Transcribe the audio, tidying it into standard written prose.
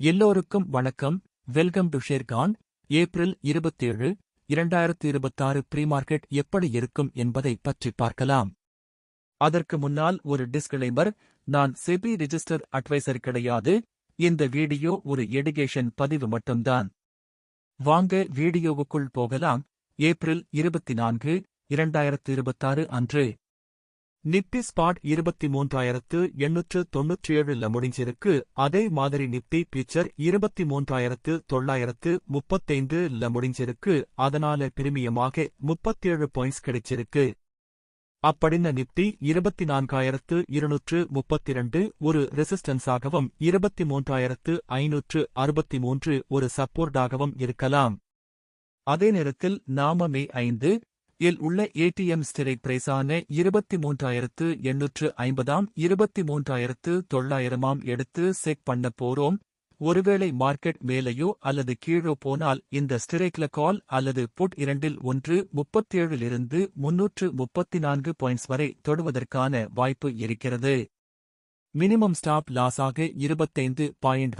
எல்லோருக்கும் வணக்கம். Welcome to Sher Khan. April 27, 2026 ப்ரீமார்க்கெட் எப்படி இருக்கும் என்பதை பற்றி பார்க்கலாம். அதற்கு முன்னால் ஒரு டிஸ்க்ளைமர், நான் செபி ரிஜிஸ்டர் அட்வைசர் கிடையாது. இந்த வீடியோ ஒரு எடுகேஷன் பதிவு மட்டும்தான். வாங்க வீடியோவுக்குள் போகலாம். ஏப்ரல் 24, 2026 அன்று நிப்டி ஸ்பாட் 23,897 முடிஞ்சிருக்கு. அதே மாதிரி நிப்டி ஃபியூச்சர் 23,935 முடிஞ்சிருக்கு. அதனால பிரீமியமாக 37 பாயிண்ட்ஸ் கிடைச்சிருக்கு. அப்படின்ன நிப்டி 24,232 ஒரு ரெசிஸ்டன்ஸாகவும் 23,563 ஒரு சப்போர்ட்டாகவும் இருக்கலாம். அதே நேரத்தில் நாம மே 5 இல் உள்ள ஏடிஎம் ஸ்ட்ரைக் பிரைஸான 23,850 23,900 எடுத்து செக் பண்ண போறோம். ஒருவேளை மார்க்கெட் மேலேயோ அல்லது கீழோ போனால் இந்த ஸ்ட்ரைக்ல கால் அல்லது புட் இரண்டில் ஒன்று 37 334 பாயிண்ட்ஸ் வரை தொடுவதற்கான வாய்ப்பு இருக்கிறது. Minimum stop லாஸாக 25 point